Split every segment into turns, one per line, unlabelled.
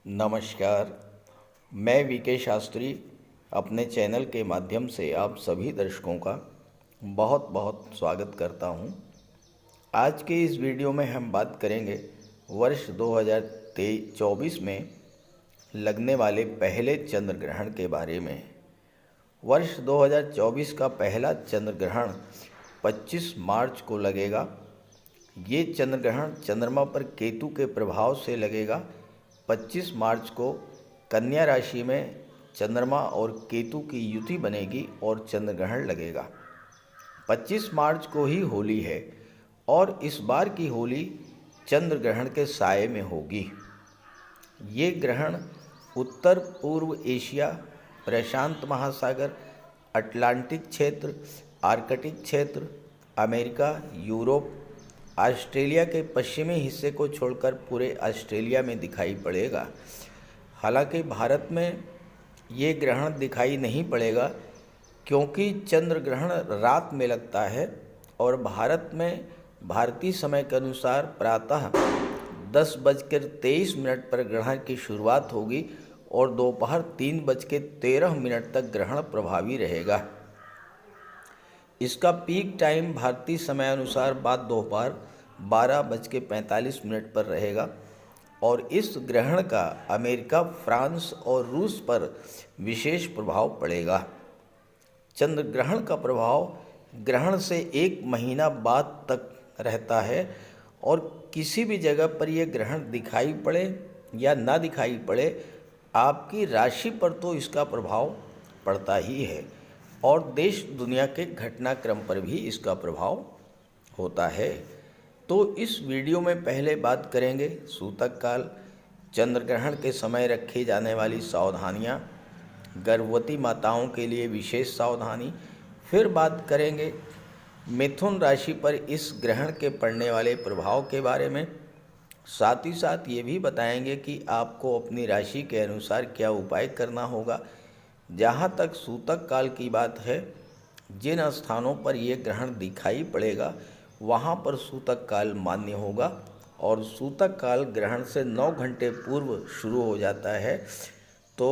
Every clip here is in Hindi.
नमस्कार। मैं वीके शास्त्री अपने चैनल के माध्यम से आप सभी दर्शकों का बहुत बहुत स्वागत करता हूं। आज के इस वीडियो में हम बात करेंगे वर्ष 2024 में लगने वाले पहले चंद्र ग्रहण के बारे में। वर्ष 2024 का पहला चंद्र ग्रहण 25 मार्च को लगेगा। ये चंद्र ग्रहण चंद्रमा पर केतु के प्रभाव से लगेगा। 25 मार्च को कन्या राशि में चंद्रमा और केतु की युति बनेगी और चंद्र ग्रहण लगेगा। 25 मार्च को ही होली है और इस बार की होली चंद्र ग्रहण के साये में होगी। ये ग्रहण उत्तर पूर्व एशिया, प्रशांत महासागर, अटलांटिक क्षेत्र, आर्कटिक क्षेत्र, अमेरिका, यूरोप, ऑस्ट्रेलिया के पश्चिमी हिस्से को छोड़कर पूरे ऑस्ट्रेलिया में दिखाई पड़ेगा। हालांकि भारत में ये ग्रहण दिखाई नहीं पड़ेगा क्योंकि चंद्र ग्रहण रात में लगता है और भारत में भारतीय समय के अनुसार प्रातः 10:23 पर ग्रहण की शुरुआत होगी और दोपहर 3:13 तक ग्रहण प्रभावी रहेगा। इसका पीक टाइम भारतीय समय अनुसार बाद दोपहर 12:45 पर रहेगा और इस ग्रहण का अमेरिका, फ्रांस और रूस पर विशेष प्रभाव पड़ेगा। चंद्र ग्रहण का प्रभाव ग्रहण से 1 महीना बाद तक रहता है और किसी भी जगह पर यह ग्रहण दिखाई पड़े या ना दिखाई पड़े, आपकी राशि पर तो इसका प्रभाव पड़ता ही है और देश दुनिया के घटनाक्रम पर भी इसका प्रभाव होता है। तो इस वीडियो में पहले बात करेंगे सूतक काल, चंद्र ग्रहण के समय रखी जाने वाली सावधानियां, गर्भवती माताओं के लिए विशेष सावधानी। फिर बात करेंगे मिथुन राशि पर इस ग्रहण के पड़ने वाले प्रभाव के बारे में। साथ ही साथ ये भी बताएंगे कि आपको अपनी राशि के अनुसार क्या उपाय करना होगा। जहाँ तक सूतक काल की बात है, जिन स्थानों पर यह ग्रहण दिखाई पड़ेगा वहाँ पर सूतक काल मान्य होगा और सूतक काल ग्रहण से 9 घंटे पूर्व शुरू हो जाता है। तो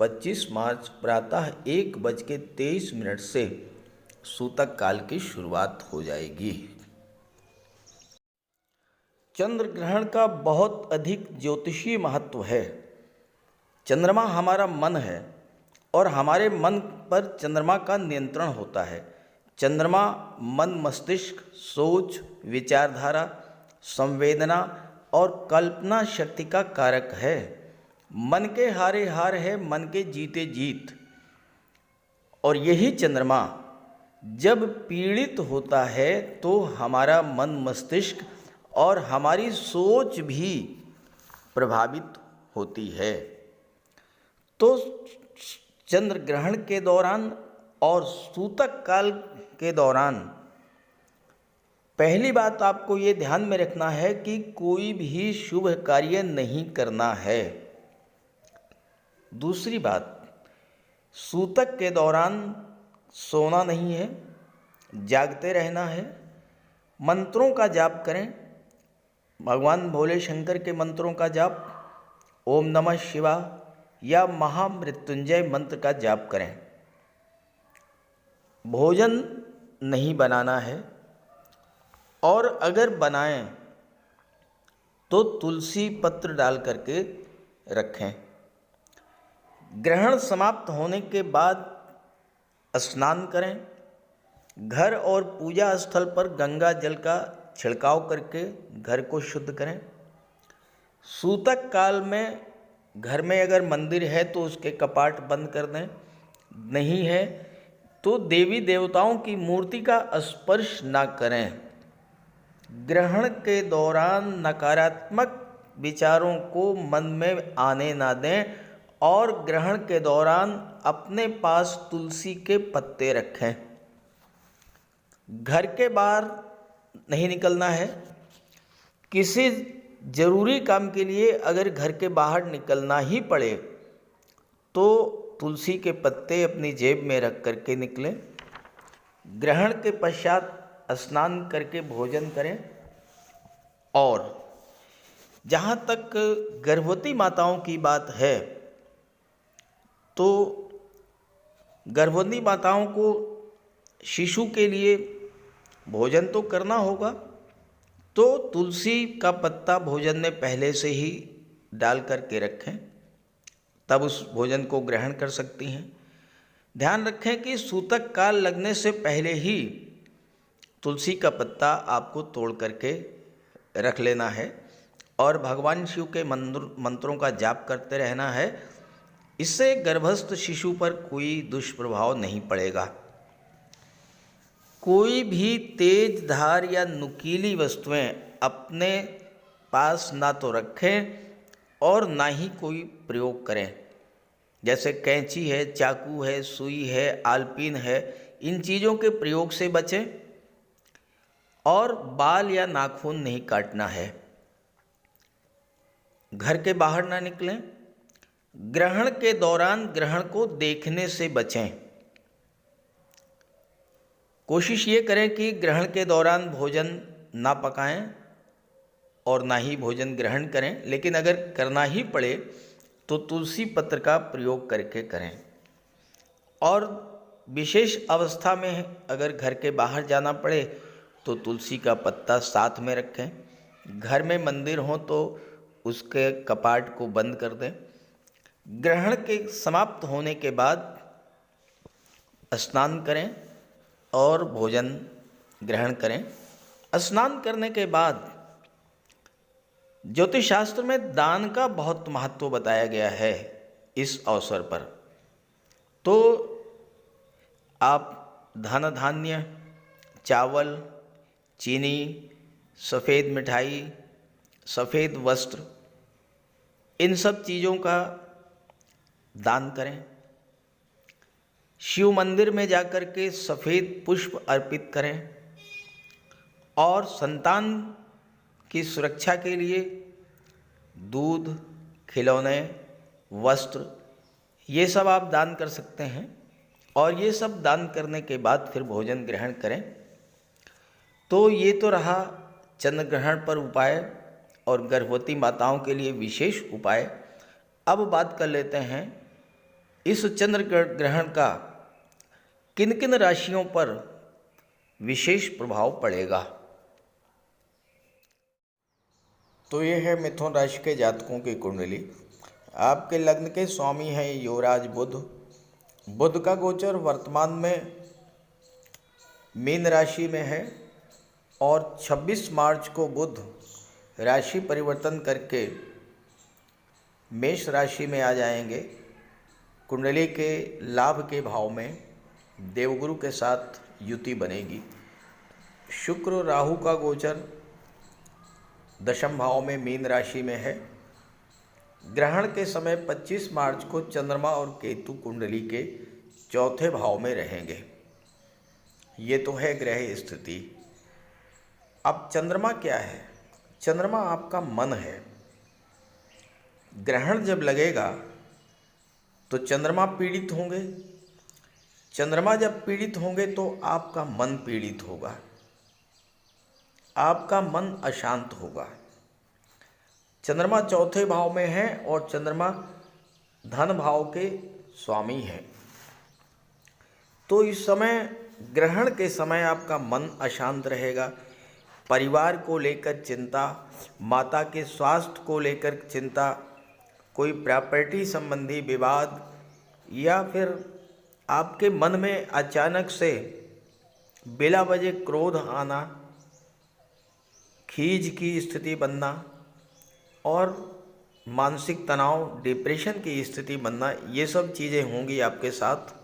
25 मार्च प्रातः 1:23 से सूतक काल की शुरुआत हो जाएगी। चंद्र ग्रहण का बहुत अधिक ज्योतिषीय महत्व है। चंद्रमा हमारा मन है और हमारे मन पर चंद्रमा का नियंत्रण होता है। चंद्रमा मन, मस्तिष्क, सोच, विचारधारा, संवेदना और कल्पना शक्ति का कारक है। मन के हारे हार है, मन के जीते जीत। और यही चंद्रमा जब पीड़ित होता है तो हमारा मन, मस्तिष्क और हमारी सोच भी प्रभावित होती है। तो चंद्र ग्रहण के दौरान और सूतक काल के दौरान पहली बात आपको ये ध्यान में रखना है कि कोई भी शुभ कार्य नहीं करना है। दूसरी बात, सूतक के दौरान सोना नहीं है, जागते रहना है। मंत्रों का जाप करें, भगवान भोले शंकर के मंत्रों का जाप, ओम नमः शिवाय या महामृत्युंजय मंत्र का जाप करें। भोजन नहीं बनाना है और अगर बनाएं तो तुलसी पत्र डाल करके रखें। ग्रहण समाप्त होने के बाद स्नान करें। घर और पूजा स्थल पर गंगा जल का छिड़काव करके घर को शुद्ध करें। सूतक काल में घर में अगर मंदिर है तो उसके कपाट बंद कर दें, नहीं है तो देवी देवताओं की मूर्ति का स्पर्श ना करें। ग्रहण के दौरान नकारात्मक विचारों को मन में आने ना दें और ग्रहण के दौरान अपने पास तुलसी के पत्ते रखें। घर के बाहर नहीं निकलना है। किसी ज़रूरी काम के लिए अगर घर के बाहर निकलना ही पड़े तो तुलसी के पत्ते अपनी जेब में रख करके निकलें। ग्रहण के पश्चात स्नान करके भोजन करें और जहाँ तक गर्भवती माताओं की बात है, तो गर्भवती माताओं को शिशु के लिए भोजन तो करना होगा, तो तुलसी का पत्ता भोजन में पहले से ही डाल करके रखें, तब उस भोजन को ग्रहण कर सकती हैं। ध्यान रखें कि सूतक काल लगने से पहले ही तुलसी का पत्ता आपको तोड़ करके रख लेना है और भगवान शिव के मंत्रों का जाप करते रहना है। इससे गर्भस्थ शिशु पर कोई दुष्प्रभाव नहीं पड़ेगा। कोई भी तेज धार या नुकीली वस्तुएं अपने पास ना तो रखें और ना ही कोई प्रयोग करें। जैसे कैंची है, चाकू है, सुई है, आलपीन है, इन चीज़ों के प्रयोग से बचें और बाल या नाखून नहीं काटना है। घर के बाहर ना निकलें। ग्रहण के दौरान ग्रहण को देखने से बचें। कोशिश ये करें कि ग्रहण के दौरान भोजन ना पकाएं और ना ही भोजन ग्रहण करें, लेकिन अगर करना ही पड़े तो तुलसी पत्र का प्रयोग करके करें। और विशेष अवस्था में अगर घर के बाहर जाना पड़े तो तुलसी का पत्ता साथ में रखें। घर में मंदिर हो तो उसके कपाट को बंद कर दें। ग्रहण के समाप्त होने के बाद स्नान करें और भोजन ग्रहण करें। स्नान करने के बाद ज्योतिष शास्त्र में दान का बहुत महत्व बताया गया है। इस अवसर पर तो आप धन धान्य, चावल, चीनी, सफ़ेद मिठाई, सफ़ेद वस्त्र, इन सब चीज़ों का दान करें। शिव मंदिर में जाकर के सफ़ेद पुष्प अर्पित करें और संतान की सुरक्षा के लिए दूध, खिलौने, वस्त्र, ये सब आप दान कर सकते हैं। और ये सब दान करने के बाद फिर भोजन ग्रहण करें। तो ये तो रहा चंद्र ग्रहण पर उपाय और गर्भवती माताओं के लिए विशेष उपाय। अब बात कर लेते हैं इस चंद्र ग्रहण का किन किन राशियों पर विशेष प्रभाव पड़ेगा। तो ये है मिथुन राशि के जातकों की कुंडली। आपके लग्न के स्वामी हैं युवराज बुध। बुध का गोचर वर्तमान में मीन राशि में है और 26 मार्च को बुध राशि परिवर्तन करके मेष राशि में आ जाएंगे। कुंडली के लाभ के भाव में देवगुरु के साथ युति बनेगी। शुक्र राहु का गोचर दशम भाव में मीन राशि में है। ग्रहण के समय 25 मार्च को चंद्रमा और केतु कुंडली के चौथे भाव में रहेंगे। ये तो है ग्रह स्थिति। अब चंद्रमा क्या है? चंद्रमा आपका मन है। ग्रहण जब लगेगा तो चंद्रमा पीड़ित होंगे। चंद्रमा जब पीड़ित होंगे तो आपका मन पीड़ित होगा, आपका मन अशांत होगा। चंद्रमा चौथे भाव में है और चंद्रमा धन भाव के स्वामी हैं। तो इस समय ग्रहण के समय आपका मन अशांत रहेगा। परिवार को लेकर चिंता, माता के स्वास्थ्य को लेकर चिंता, कोई प्रॉपर्टी संबंधी विवाद या फिर आपके मन में अचानक से बिला वजह क्रोध आना, खीज की स्थिति बनना और मानसिक तनाव, डिप्रेशन की स्थिति बनना, ये सब चीज़ें होंगी आपके साथ।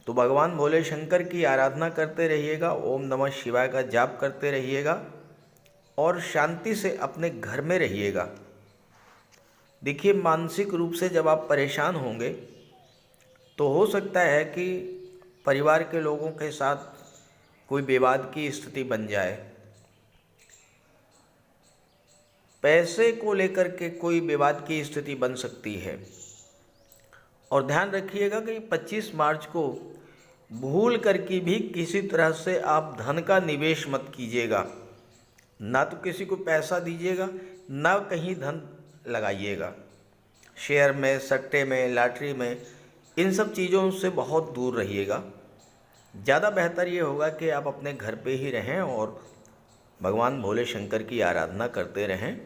तो भगवान भोले शंकर की आराधना करते रहिएगा, ओम नमः शिवाय का जाप करते रहिएगा और शांति से अपने घर में रहिएगा। देखिए, मानसिक रूप से जब आप परेशान होंगे तो हो सकता है कि परिवार के लोगों के साथ कोई विवाद की स्थिति बन जाए। पैसे को लेकर के कोई विवाद की स्थिति बन सकती है। और ध्यान रखिएगा कि 25 मार्च को भूल करके भी किसी तरह से आप धन का निवेश मत कीजिएगा। ना तो किसी को पैसा दीजिएगा, ना कहीं धन लगाइएगा। शेयर में, सट्टे में, लॉटरी में, इन सब चीज़ों से बहुत दूर रहिएगा। ज़्यादा बेहतर ये होगा कि आप अपने घर पे ही रहें और भगवान भोले शंकर की आराधना करते रहें,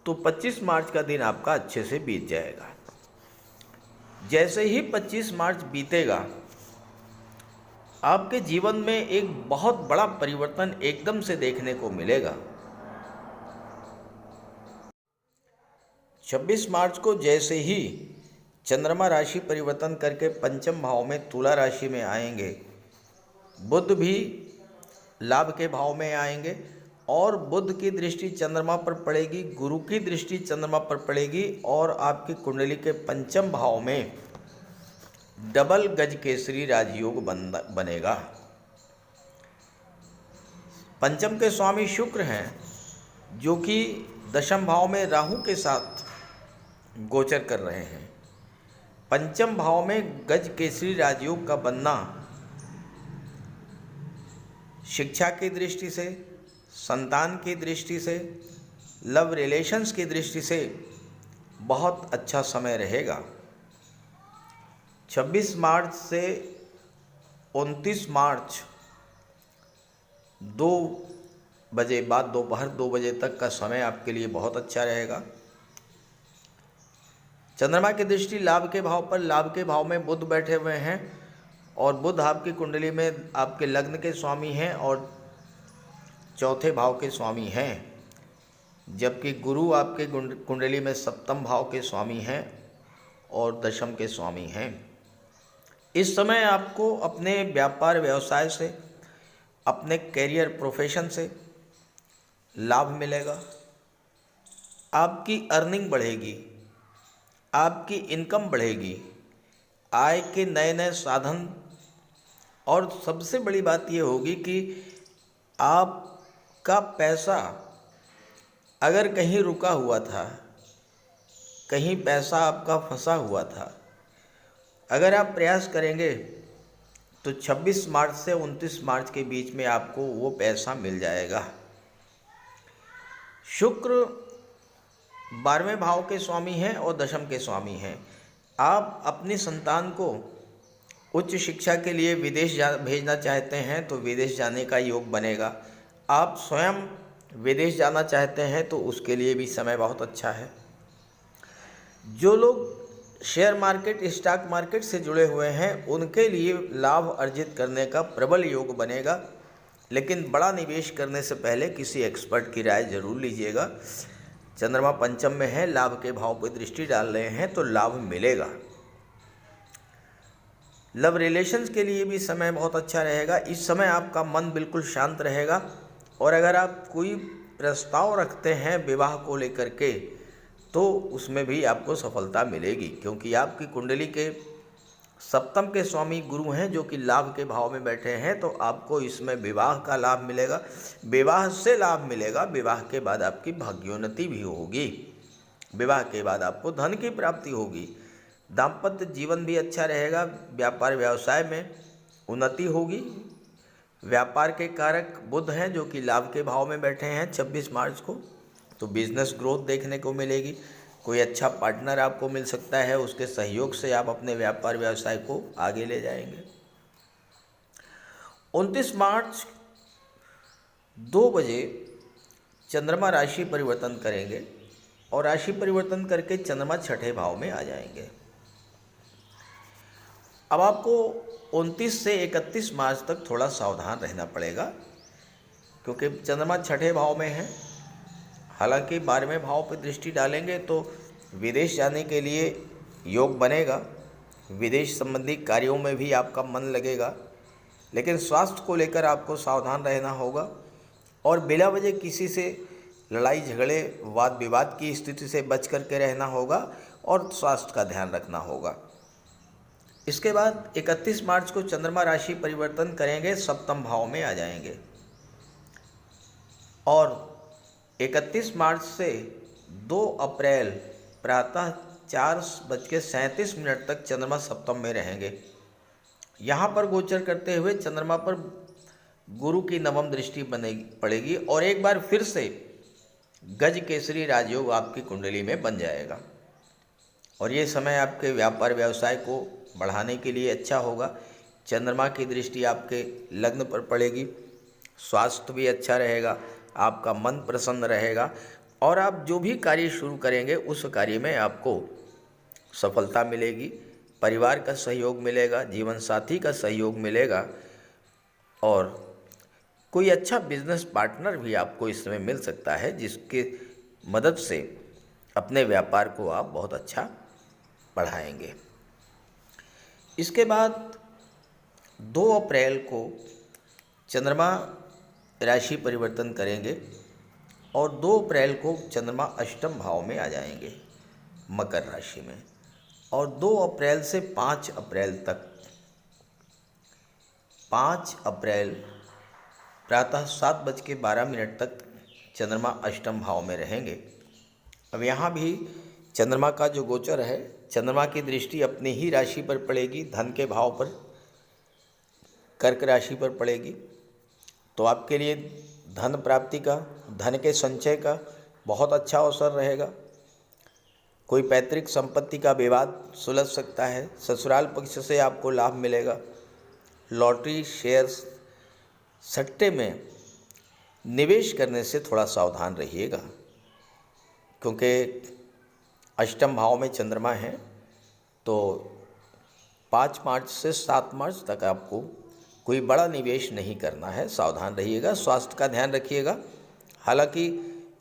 तो 25 मार्च का दिन आपका अच्छे से बीत जाएगा। जैसे ही 25 मार्च बीतेगा, आपके जीवन में एक बहुत बड़ा परिवर्तन एकदम से देखने को मिलेगा। 26 मार्च को जैसे ही चंद्रमा राशि परिवर्तन करके पंचम भाव में तुला राशि में आएंगे, बुध भी लाभ के भाव में आएंगे और बुध की दृष्टि चंद्रमा पर पड़ेगी, गुरु की दृष्टि चंद्रमा पर पड़ेगी और आपकी कुंडली के पंचम भाव में डबल गज केसरी राजयोग बनेगा। पंचम के स्वामी शुक्र हैं, जो कि दशम भाव में राहु के साथ गोचर कर रहे हैं। पंचम भाव में गज केसरी राजयोग का बनना शिक्षा की दृष्टि से, संतान की दृष्टि से, लव रिलेशंस की दृष्टि से बहुत अच्छा समय रहेगा। 26 मार्च से 29 मार्च 2 बजे बाद दोपहर 2 बजे तक का समय आपके लिए बहुत अच्छा रहेगा। चंद्रमा की दृष्टि लाभ के भाव पर, लाभ के भाव में बुध बैठे हुए हैं और बुध आपकी कुंडली में आपके लग्न के स्वामी हैं और चौथे भाव के स्वामी हैं, जबकि गुरु आपके कुंडली में सप्तम भाव के स्वामी हैं और दशम के स्वामी हैं। इस समय आपको अपने व्यापार व्यवसाय से, अपने कैरियर प्रोफेशन से लाभ मिलेगा। आपकी अर्निंग बढ़ेगी, आपकी इनकम बढ़ेगी, आय के नए नए साधन, और सबसे बड़ी बात ये होगी कि आपका पैसा अगर कहीं रुका हुआ था, कहीं पैसा आपका फंसा हुआ था, अगर आप प्रयास करेंगे तो 26 मार्च से 29 मार्च के बीच में आपको वो पैसा मिल जाएगा। शुक्र 12वें भाव के स्वामी हैं और दशम के स्वामी हैं। आप अपनी संतान को उच्च शिक्षा के लिए विदेश भेजना चाहते हैं तो विदेश जाने का योग बनेगा। आप स्वयं विदेश जाना चाहते हैं तो उसके लिए भी समय बहुत अच्छा है। जो लोग शेयर मार्केट, स्टॉक मार्केट से जुड़े हुए हैं, उनके लिए लाभ अर्जित करने का प्रबल योग बनेगा, लेकिन बड़ा निवेश करने से पहले किसी एक्सपर्ट की राय जरूर लीजिएगा। चंद्रमा पंचम में है, लाभ के भाव पर दृष्टि डाल रहे हैं तो लाभ मिलेगा। लव रिलेशंस के लिए भी समय बहुत अच्छा रहेगा। इस समय आपका मन बिल्कुल शांत रहेगा और अगर आप कोई प्रस्ताव रखते हैं विवाह को लेकर के तो उसमें भी आपको सफलता मिलेगी, क्योंकि आपकी कुंडली के सप्तम के स्वामी गुरु हैं जो कि लाभ के भाव में बैठे हैं, तो आपको इसमें विवाह का लाभ मिलेगा, विवाह से लाभ मिलेगा। विवाह के बाद आपकी भाग्योन्नति भी होगी, विवाह के बाद आपको धन की प्राप्ति होगी, दाम्पत्य जीवन भी अच्छा रहेगा, व्यापार व्यवसाय में उन्नति होगी। व्यापार के कारक बुध हैं जो कि लाभ के भाव में बैठे हैं 26 मार्च को, तो बिजनेस ग्रोथ देखने को मिलेगी। कोई अच्छा पार्टनर आपको मिल सकता है, उसके सहयोग से आप अपने व्यापार व्यवसाय को आगे ले जाएंगे। 29 मार्च 2 बजे चंद्रमा राशि परिवर्तन करेंगे और राशि परिवर्तन करके चंद्रमा छठे भाव में आ जाएंगे। अब आपको 29 से 31 मार्च तक थोड़ा सावधान रहना पड़ेगा, क्योंकि चंद्रमा छठे भाव में है। हालांकि 12वें भाव पर दृष्टि डालेंगे तो विदेश जाने के लिए योग बनेगा, विदेश संबंधी कार्यों में भी आपका मन लगेगा, लेकिन स्वास्थ्य को लेकर आपको सावधान रहना होगा और बिना वजह किसी से लड़ाई झगड़े, वाद विवाद की स्थिति से बच करके रहना होगा और स्वास्थ्य का ध्यान रखना होगा। इसके बाद 31 मार्च को चंद्रमा राशि परिवर्तन करेंगे, सप्तम भाव में आ जाएंगे और 31 मार्च से 2 अप्रैल प्रातः 4:37 तक चंद्रमा सप्तम में रहेंगे। यहाँ पर गोचर करते हुए चंद्रमा पर गुरु की नवम दृष्टि पड़ेगी और एक बार फिर से गज केसरी राजयोग आपकी कुंडली में बन जाएगा। और ये समय आपके व्यापार व्यवसाय को बढ़ाने के लिए अच्छा होगा। चंद्रमा की दृष्टि आपके लग्न पर पड़ेगी, स्वास्थ्य भी अच्छा रहेगा, आपका मन प्रसन्न रहेगा और आप जो भी कार्य शुरू करेंगे उस कार्य में आपको सफलता मिलेगी, परिवार का सहयोग मिलेगा, जीवन साथी का सहयोग मिलेगा और कोई अच्छा बिजनेस पार्टनर भी आपको इस समय मिल सकता है, जिसके मदद से अपने व्यापार को आप बहुत अच्छा बढ़ाएंगे। इसके बाद 2 अप्रैल को चंद्रमा राशि परिवर्तन करेंगे और 2 अप्रैल को चंद्रमा अष्टम भाव में आ जाएंगे मकर राशि में और 2 अप्रैल से 5 अप्रैल तक 5 अप्रैल प्रातः 7:12 तक चंद्रमा अष्टम भाव में रहेंगे। अब यहाँ भी चंद्रमा का जो गोचर है, चंद्रमा की दृष्टि अपनी ही राशि पर पड़ेगी, धन के भाव पर, कर्क राशि पर पड़ेगी। तो आपके लिए धन प्राप्ति का, धन के संचय का बहुत अच्छा अवसर रहेगा। कोई पैतृक संपत्ति का विवाद सुलझ सकता है, ससुराल पक्ष से आपको लाभ मिलेगा। लॉटरी, शेयर्स, सट्टे में निवेश करने से थोड़ा सावधान रहिएगा, क्योंकि अष्टम भाव में चंद्रमा है। तो 5 मार्च से 7 मार्च तक आपको कोई बड़ा निवेश नहीं करना है, सावधान रहिएगा, स्वास्थ्य का ध्यान रखिएगा। हालांकि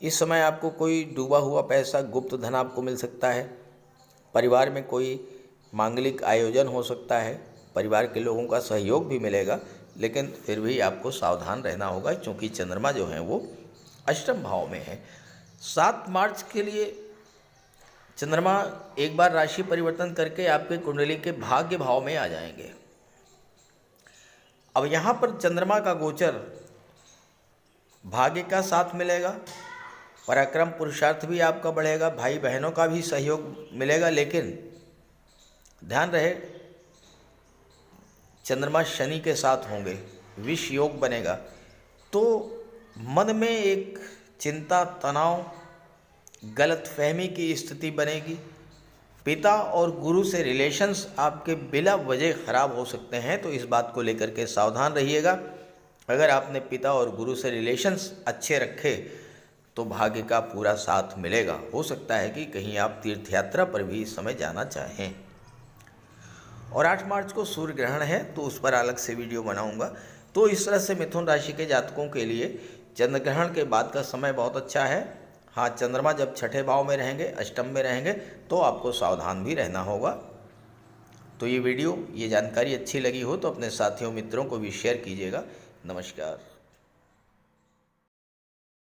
इस समय आपको कोई डूबा हुआ पैसा, गुप्त धन आपको मिल सकता है। परिवार में कोई मांगलिक आयोजन हो सकता है, परिवार के लोगों का सहयोग भी मिलेगा, लेकिन फिर भी आपको सावधान रहना होगा, क्योंकि चंद्रमा जो है वो अष्टम भाव में है। 7 मार्च के लिए चंद्रमा एक बार राशि परिवर्तन करके आपके कुंडली के भाग्य भाव में आ जाएंगे। अब यहाँ पर चंद्रमा का गोचर भाग्य का साथ मिलेगा, पराक्रम पुरुषार्थ भी आपका बढ़ेगा, भाई बहनों का भी सहयोग मिलेगा। लेकिन ध्यान रहे, चंद्रमा शनि के साथ होंगे, विष योग बनेगा, तो मन में एक चिंता, तनाव, गलतफहमी की स्थिति बनेगी। पिता और गुरु से रिलेशंस आपके बिला वजह ख़राब हो सकते हैं, तो इस बात को लेकर के सावधान रहिएगा। अगर आपने पिता और गुरु से रिलेशंस अच्छे रखे तो भाग्य का पूरा साथ मिलेगा। हो सकता है कि कहीं आप तीर्थ यात्रा पर भी इस समय जाना चाहें। और 8 मार्च को सूर्य ग्रहण है, तो उस पर अलग से वीडियो बनाऊंगा। तो इस तरह से मिथुन राशि के जातकों के लिए चंद्र ग्रहण के बाद का समय बहुत अच्छा है। हाँ, चंद्रमा जब छठे भाव में रहेंगे, अष्टम में रहेंगे, तो आपको सावधान भी रहना होगा। तो ये वीडियो, ये जानकारी अच्छी लगी हो तो अपने साथियों, मित्रों को भी शेयर कीजिएगा। नमस्कार।